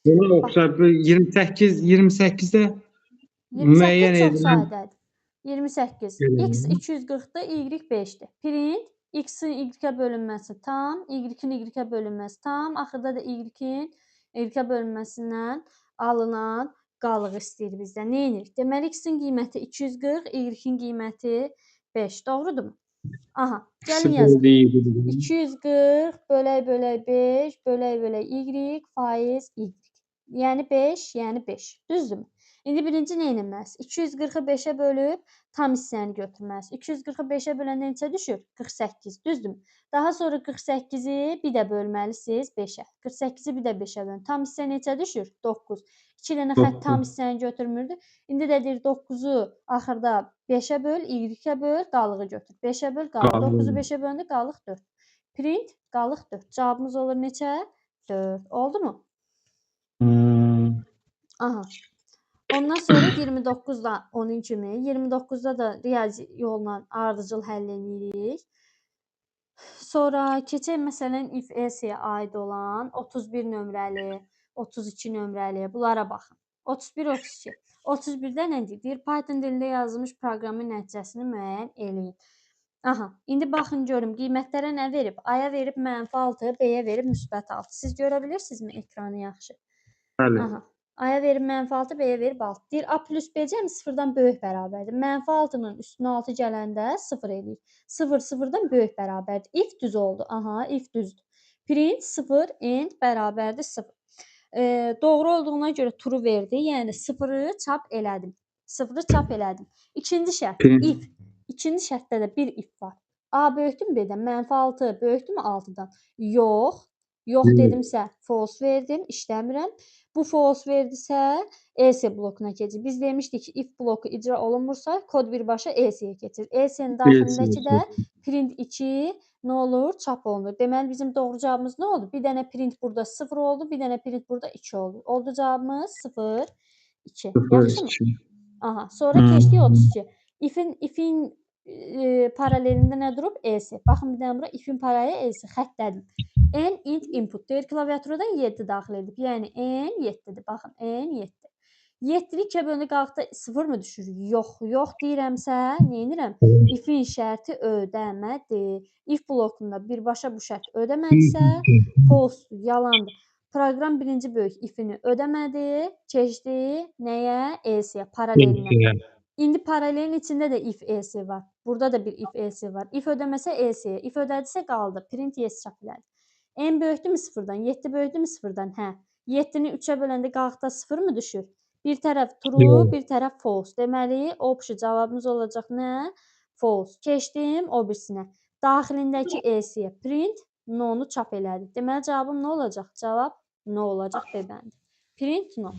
Buna Bax, oxşar 28-də 28 müəyyən çox edilən sadədir. 28. X 240-da, Y 5-dir. Print X-in Y-ə bölünməsi tam, Y-in Y-ə bölünməsi tam, axırda da Y-in Y-ə bölünməsindən alınan qalıq istəyir bizdən. Nə edirik? Deməli, X-in qiyməti 240, Y-in qiyməti 5. Doğrudurmu? Aha, gəlin yazaq. 240 bölək 5, bölək Y, faiz Y. Yəni 5, yəni 5. Düzdürmü? İndi birinci nə etməlisən? 240-ı 5-ə bölüb tam hissəni götürməlisən. 240-ı 5-ə böləndə neçə düşür? 48. Düzdürmü? Daha sonra 48-i bir də bölməlisiniz 5-ə. 48-i bir də 5-ə bölün. Tam hissə neçə düşür? 9. 2 dənə xətt tam hissəni götürmürdü. İndi də deyir 9-u axırda 5-ə böl, Y-ə böl, qalığı götür. 5-ə böl, qalıq. 9-u 5-ə böləndə qalıq 4. Print, qalıq 4. Cavabımız olur neçə? 4. Oldu mu? Aha. Ondan sonra 29-da onun kimi, 29-da da riyazi yolla ardıcıl həll edirik. Sonra keçək məsələn if ES-yə aid olan 31 nömrəli, 32 nömrəli bunlara baxın. 31, 32. 31-də nə deyir? Python dilində yazılmış proqramın nəticəsini müəyyən eləyin. Aha, indi baxın görüm qiymətlərə nə verib? A-ya verib -6, B-yə verib -6. Siz görə bilirsinizmi ekranı yaxşı? Bəli. Aha. A-ya verib -6, B-yə verib 6. Deyir A plus B cəmi 0-dan böyük bərabərdir. -6-nın üstünə 6 gələndə 0 eləyir. 0 0-dan böyük bərabərdir. If düz oldu. Aha, if düzdür. Print 0 end bərabərdir 0. Doğru olduğuna görə true verdi. Yəni 0-ı çap elədim. 0-ı çap elədim. İkinci şərt if. İkinci şərtdə də bir if var. A böyükdürmü B-dən? -6 böyükdürmü 6-dan? Yox. Yox dedimsə false verdim, işləmirəm. Bu false verdisə ES blokuna keçir. Biz demişdik ki, if bloku icra olunmursa kod birbaşa ES-yə keçir. ES-nin daxilindəki də print 2 nə olur? Çap olunur. Deməli bizim doğru cavabımız nə oldu? Bir dənə print burada 0 oldu, bir dənə print burada 2 oldu. Oldu cavabımız 0, 2. Yaxşımı? Aha, sonra keçdik 32. Ifin paralelində nə durub? ES. Baxın bir dənə bura ifin paraleli ES xəttlədim. N int input deyir klaviaturadan 7 daxil edib. Yəni n 7-dir. Baxın n 7. 7-ni 2-yə bölündə qalıqda 0 mı düşür? Yox. Yox deyirəmsə, nə edirəm? Ifin şərti ödəmədi. If blokunda birbaşa bu şərt ödəmədisə, false, yalandır. Proqram birinci böyük ifini ödəmədi, keçdi nəyə? ES-yə, paralelinə. İndi paralelin içində də if ES var. Burada da bir if ES var. If ödəməsə ES-yə, if ödədisə qaldı. Print yes çap elədi. N böyükdürmü 0-dan? 7 böyükdürmü 0-dan? Hə. 7-ni 3-ə böləndə qalıqda 0 mı düşür? Bir tərəf true, bir tərəf false. Deməli, option cavabımız olacaq nə? False. Keçdim o birisinə. Daxilindəki ES-yə print no-nu çap elədi. Deməli, cavabım nə olacaq? Cavab no olacaq B bəndi. Print no.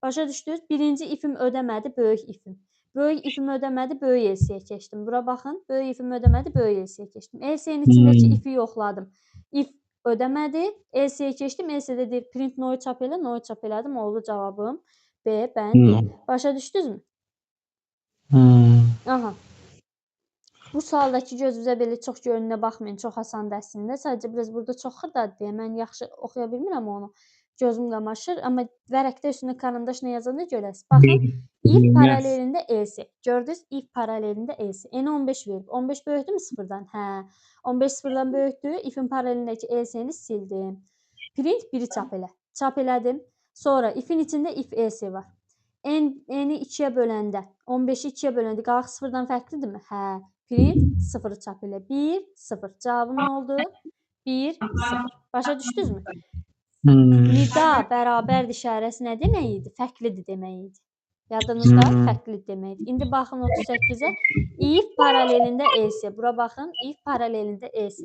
Başa düşdünüz? Birinci ifim ödəmədi, böyük ifim. Böyük ifim ödəmədi, böyük ES-yə keçdim. Bura baxın, böyük ifim ödəmədi, böyük ES-yə keçdim. ES-nin içindəki ifi yoxladım. If ödəmədi, ES-yə keçdim. ES-də deyir print no-yu çap elə, no-yu çap elədim. Oldu cavabım B bəndi. Başa düşdünüzmü? Aha. Bu sualdakı gözünüzə belə çox görününə baxmayın, çox asandır əslində. Sadəcə biraz burada çox xırdadır deyə mən yaxşı oxuya bilmirəm onu. Gözüm qamaşır, amma vərəqdə üstünə karandaşla yazanda görəsiz. Baxın, if paralelində ES. Gördünüz? If paralelində ES. N 15 verib. 15 böyükdürmü 0-dan? Hə. 15 0-dan böyükdür. Ifin paralelindəki ES-ni sildim. Print 1-i çap elə. Çap elədim. Sonra ifin içində if ES var. N-i 2-yə böləndə, 15-i 2-yə böləndə qalıq 0-dan fərqlidirmi? Hə. Print 0-ı çap elə. 1, 0. Cavabım nə oldu? 1, 0. Başa düşdünüzmü? Nida bərabərdir işarəsi nə demək idi? Fərqlidir demək idi. Yadınızda fərqlidir demək idi. İndi baxın 38-ə. If paralelində ES. Bura baxın. If paralelində ES.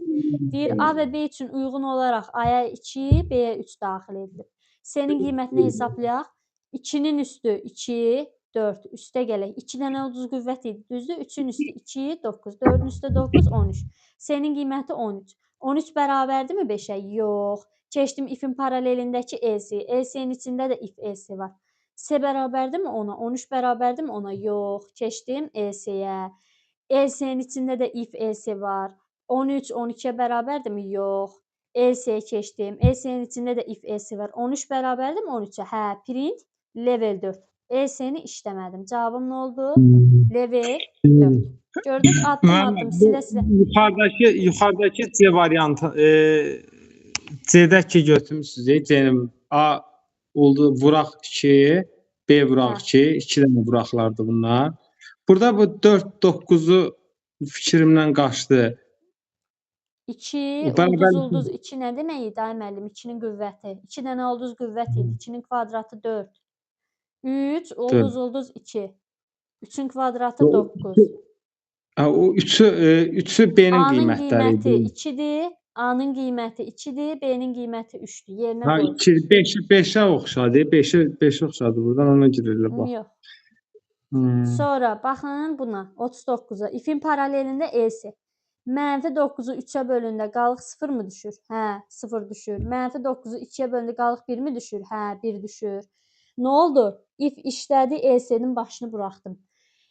Deyir A və B üçün uyğun olaraq A-ya 2, B-yə 3 daxil edilib. S-nin qiymətini hesablayaq. 2-nin üstü 2, 4. Üstə gələk. 2 dənə ulduz qüvvət idi. Düzdür? 3-ün üstü 2, 9. 4-ün üstü 9, 13. S-nin qiyməti 13. 13 bərabərdirmi 5-ə? Yox. Keçdim ifin paralelindəki ES-i. ES-nin içində də if ES var. S bərabərdirmi 10-a? 13 bərabərdirmi 10-a? Yox. Keçdim ES-yə. ES-nin içində də if ES var. 13 12-yə bərabərdirmi? Yox. ELSİ-yə keçdim. ELSİ-nin içində də if ELSİ var. 13 bərabərdirmi 13-ə? Hə, print level 4. ELSİ-ni işləmədim. Cavabım nə oldu? Level 4. Gördünüz? Addım-addım, Bu silə-silə. yuxarıdakı C variantı C-dəki götürmüsünüz. C-nin A oldu vuraq 2, B vuraq Hə. 2, 2 dənə vuraqlardı bunlar. Burada bu 4 9-u fikrimdən qaçdı. 2 Bərabər ulduz 2 nə demək idi ay müəllim? 2-nin qüvvəti. 2 dənə ulduz qüvvət idi. 2-nin kvadratı 4. 3 ulduz 2. 3-ün kvadratı 9. O 3'ü B-nin A-nın qiymətləri qiyməti idi. 2-dir. A-nın qiyməti 2-dir. B-nin qiyməti 3-dür. Yerinə Ha qoy. 2 5'e oxşadı. 5'e oxşadı buradan ona girirlər bax. Yox. Hmm. Sonra baxın buna 39-a. İfin paralelində ELSİ. -9-u 3-ə bölündə qalıq 0 mı düşür? Hə, 0 düşür. -9-u 2-yə bölündə qalıq 1 mi düşür? Hə, 1 düşür. Nə oldu? If işlədi, ELSİ-nin başını buraxdım.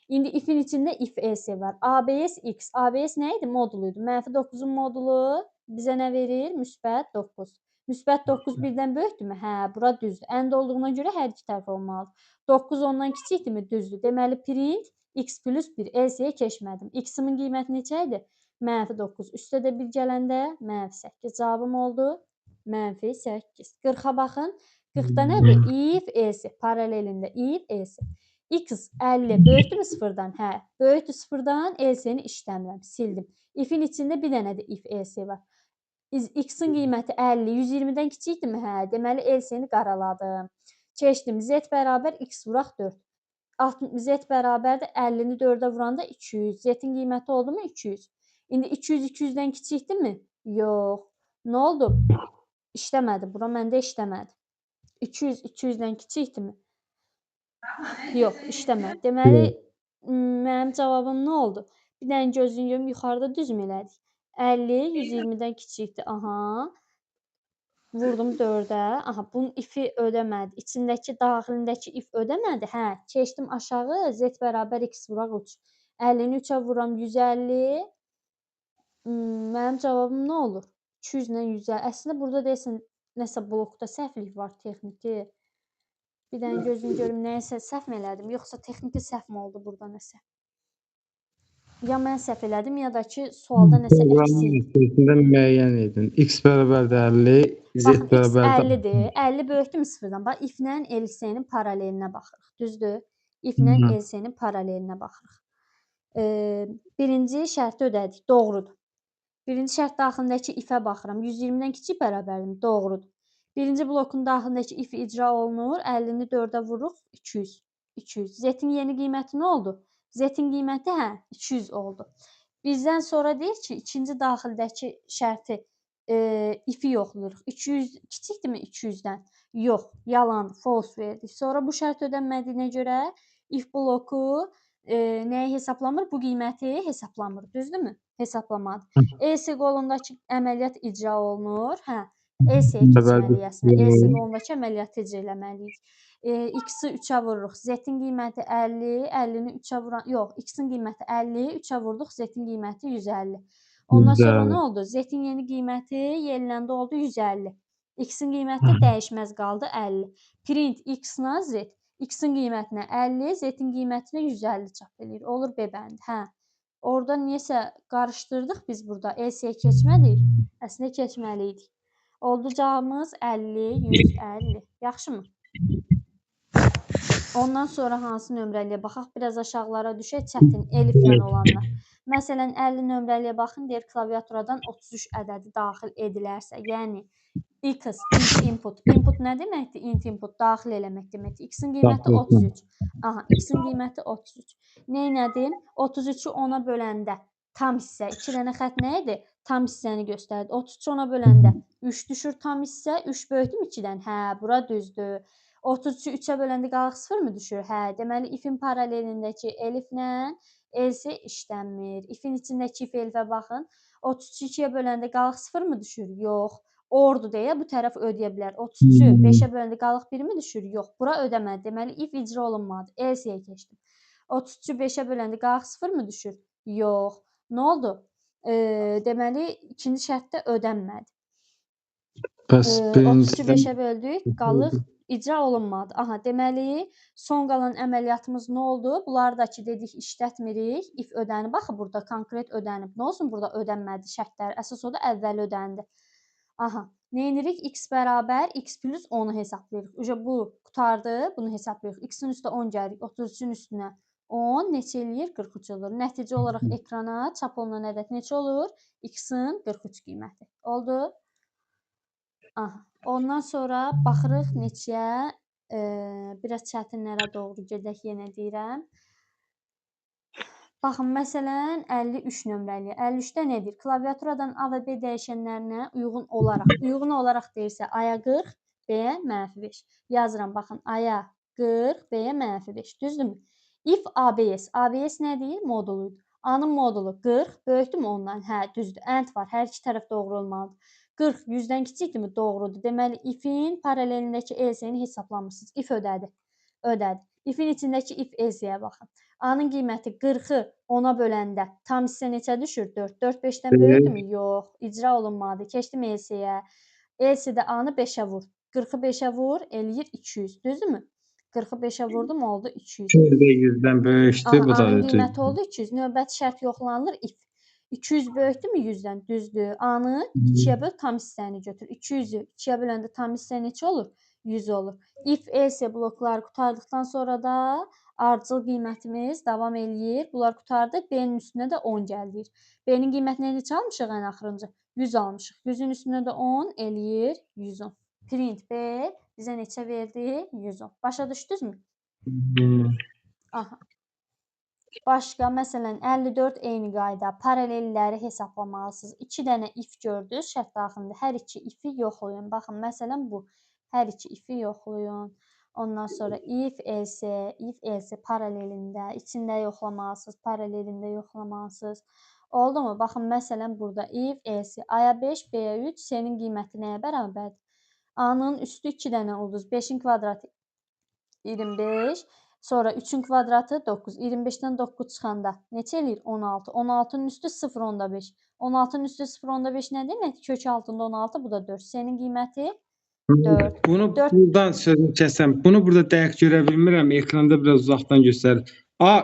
İndi ifin içində if ELSİ var. ABS X. ABS nə idi? Modul idi. -9-un modulu bizə nə verir? -9. -9 1-dən böyükdürmü? Hə, bura düzdür. Əndə olduğuna görə hər iki tərəf olmalıdır. 9 ondan kiçikdirmi? Düzdür. Deməli, print x plus 1 ELSİ-yə keçmədim. X-imin qiyməti neçə idi? -9. Üstə də 1 gələndə -8. Cavabım oldu -8. 40-a baxın. 40-da nədir? If ELSİ paralelində if ELSİ. X 50 böyükdürmü 0-dan? Hə, böyükdür 0-dan. ELSİ-ni işləmirəm, sildim. Ifin içində bir dənə də if ELSİ var. X-in qiyməti 50, 120-dən kiçikdirmi? Hə, deməli ELSİ-ni qaraladım. Keçdim. Z bərabər x vuraq 4. Z bərabərdir 50-ni 4-ə vuranda 200. Z-in qiyməti oldumu? 200. İndi 200 200-dən kiçikdirmi? Yox. Nə oldu? İşləmədi. Bura məndə işləmədi. 200 200-dən kiçikdirmi? Yox, işləmədi. Deməli, mənim cavabım nə oldu? Bir dənə gözünü yum, yuxarıda düzmü elədik? 50 120-dən kiçikdir. Aha. Vurdum 4-ə. Aha, bunun ifi ödəmədi. İçindəki, daxilindəki if ödəmədi. Hə, keçdim aşağı. Z bərabər x vuraq 3. 50-ni 3-ə vuram 150. Mənim cavabım nə olur? 200 ilə 150. Əslində burada deyəsən nəsə blokda səhvlik var, texniki. Bir dənə gözünü görüm nəyəsə səhv elədim, yoxsa texniki səhv oldu burada nəsə? Ya mən səhv elədim, ya da ki sualda nəsə əksik. İçində müəyyən edin. X bərabərdir 50, Z Bax, x bərabərdir 50-dir. 50 böyükdürmü 0-dan? Bax, if-lə ELSİ-nin paralelinə baxırıq. Düzdür? If-lə ELSİ-nin paralelinə baxırıq. Birinci şərti ödədik. Doğrudur. Birinci şərt daxilindəki if-ə baxıram. 120-dən kiçik bərabərdirmi? Doğrudur. Birinci blokun daxilindəki if icra olunur. 50-ni 4-ə vururuq. 200. 200. Z-in yeni qiyməti nə oldu? Z-in qiyməti 200 oldu. Bizdən sonra deyir ki, ikinci daxildəki şərti if-i yoxlayırıq. 200 kiçikdirmi 200-dən? Yox, yalan, false verdik. Sonra bu şərt ödənmədiyinə görə if bloku nəyi hesablamır? Bu qiyməti hesablamır. Düzdürmü? Hesablamadı. ELSİ qolundakı əməliyyat icra olunur. Hə, ELSİ-yə keçməliyik əslində. ELSİ qolundakı əməliyyatı icra eləməliyik. X-i 3-ə vururuq. Z-in qiyməti 50, 50-ni 3-ə vuran, yox, X-in qiyməti 50, 3-ə vurduq, Z-in qiyməti 150. Ondan sonra nə oldu? Z-in yeni qiyməti yeniləndə oldu 150. X-in qiyməti dəyişməz qaldı 50. Print X-la Z. X-in qiymətinə 50, Z-in qiymətinə 150 çap eləyir. Olur B bəndi. Hə. Orada niyəsə qarışdırdıq biz burada. ELSİ-yə keçmədik. Əslində keçməliydik. Oldu cavabımız 50, 150. Yaxşımı? Ondan sonra hansı nömrəliyə baxaq? Biraz aşağılara düşək, çətin, eliflə olanlar. Məsələn, 50 nömrəliyə baxın, deyir klaviaturadan 33 ədədi daxil edilərsə, yəni X, int input. Input nə deməkdir? Int input, daxil eləmək deməkdir. X-in qiyməti 33. Aha, X-in qiyməti 33. Neynədim? 33-ü 10-a böləndə tam hissə, 2 dənə xətt nə idi? Tam hissəni göstərdi. 33-ü 10-a böləndə 3 düşür tam hissə, 3 böyükdürmü 2-dən? Hə, bura düzdür. 33-ü 3-ə böləndə qalıq 0 mı düşür? Hə, deməli ifin paralelindəki eliflə ELSİ işlənmir. İfin içindəki if elifə baxın. 33-ü 2-yə böləndə qalıq 0 mı düşür? Yox. Ordu deyə bu tərəf ödəyə bilər. 33-ü 5-ə böləndə qalıq 1 mi düşür? Yox. Bura ödəmədi. Deməli if icra olunmadı. ELSİ-yə keçdim. 33-ü 5-ə böləndə qalıq 0 mı düşür? Yox. Nə oldu? Deməli ikinci şərtdə ödənmədi. Bəs 30-u birincisindən 5-ə böldük, qalıq icra olunmadı. Aha, deməli, son qalan əməliyyatımız nə oldu? Bunları da ki, dedik işlətmirik. If ödənib. Baxın, burada konkret ödənib. Nə olsun burada ödənmədi şərtləri? Əsas odur, əvvəl ödəndi. Aha, nə edirik? X bərabər X plus 10-u hesablayırıq. Uca bu qutardı, bunu hesablayırıq. X-in üstə 10 gəlirik, 33-ün üstünə 10 neçə eləyir? 43 olur. Nəticə olaraq ekrana çap olunan ədəd neçə olur? X-in 43 qiyməti. Oldu? Aha. Ondan sonra baxırıq neçəyə, biraz çətinlərə doğru gedək, yenə deyirəm. Baxın, məsələn, 53 nömrəli. 53-də nədir? Klaviaturadan A və B dəyişənlərinə uyğun olaraq deyirsə A-ya 40, B-yə -5. Yazıram, baxın, A-ya 40, B-yə -5. Düzdürmü? If ABS. ABS nədir? Moduludur. A-nın modulu 40, böyükdürmü ondan? Hə, düzdür. And var, hər iki tərəf doğru olmalıdır. 40 100-dən kiçikdirmi? Doğrudur. Deməli, if-in paralelindəki else-ni hesablamırsınız. If ödədi. Ödədi. If-in içindəki if else-yə baxın. A-nın qiyməti 40-ı 10-a böləndə tam hissə neçə düşür? 4. 4 5-dən böyükdürmü? Yox. İcra olunmadı. Keçdim else-yə. Else-də A-nı 5-ə vur. 40-ı 5-ə vur, eləyir 200. Düzdürmü? 40-ı 5-ə vurdum, oldu 200. 200 də 100-dən böyükdür, Aha, bu da A-nın ödür. qiyməti oldu 200. Növbəti şərt yoxlanılır. If 200 böyükdürmü 100-dən? Düzdür. A-nı 2-yə böl, tam hissəni götür. 200-ü 2-yə böləndə tam hissə neçə olur? 100 olur. If else blokları qurtardıqdan sonra da ardıcıl qiymətimiz davam eləyir. Bunlar qurtardı. B-nin üstünə də 10 gəldik. B-nin qiymətini neçə almışıq ən axırıncı? 100 almışıq. 100-ün üstünə də 10 eləyir 110. Print B bizə neçə verdi? 110. Başa düşdünüzmü? Aha. Başqa, məsələn, 54 eyni qayda, paralelləri hesablamalısınız. 2 dənə if gördünüz şərt daxilində. Hər iki ifi yoxlayın. Baxın, məsələn, bu. Hər iki ifi yoxlayın. Ondan sonra if else paralelində, içində yoxlamalısınız, paralelində yoxlamalısınız. Oldu mu? Baxın, məsələn, burada if else A-ya 5, B-yə 3, C-nin qiyməti nəyə bərabərdir? A-nın üstü 2 dənə ulduz, 5-in kvadratı 25, sonra 3-ün kvadratı 9. 25-dən 9 çıxanda neçə eləyir? 16. 16-nın üstü 0,5. 16-nın üstü 0,5 nə demək? Kök altında 16, bu da 4. C-nin qiyməti 4. Bunu 4. buradan sözünü kəsəm. Bunu burada dəqiq görə bilmirəm. Ekranda biraz uzaqdan göstərir. A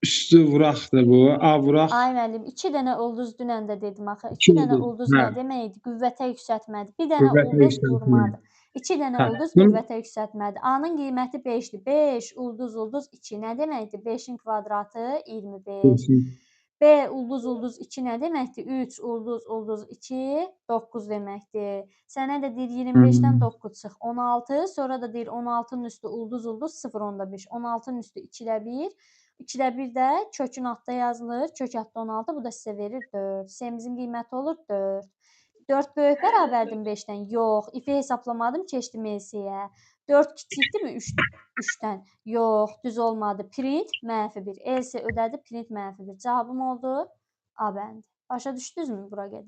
üstü vuraqdır bu. A vuraq. Ay müəllim, 2 dənə ulduz dünən də dedim axı. 2 dənə ulduz nə deməkdir? Qüvvətə yüksəltmədir. Bir dənə ulduz vurmadır. 2 dənə ulduz qüvvətə yüksəltmədir. A-nın qiyməti 5-dir. 5 ulduz 2 nə deməkdir? 5-in kvadratı 25. B ulduz 2 nə deməkdir? 3 ulduz 2 9 deməkdir. Sənə də deyir 25-dən 9 çıx 16, sonra da deyir 16-nın üstü ulduz 0,5. 16-nın üstü 2-də 1. 2-də 1 də kökün altda yazılır. Kök altda 16, bu da sizə verir 4. C-mizin qiyməti olur 4. 4 böyük bərabərdir 5-dən? Yox. İfi hesablamadım, keçdim else-yə. 4 kiçikdirmi 3-dən? Yox, düz olmadı. Print -1. Else ödədi, print -1. Cavabım oldu A bəndi. Başa düşdünüzmü bura qədər?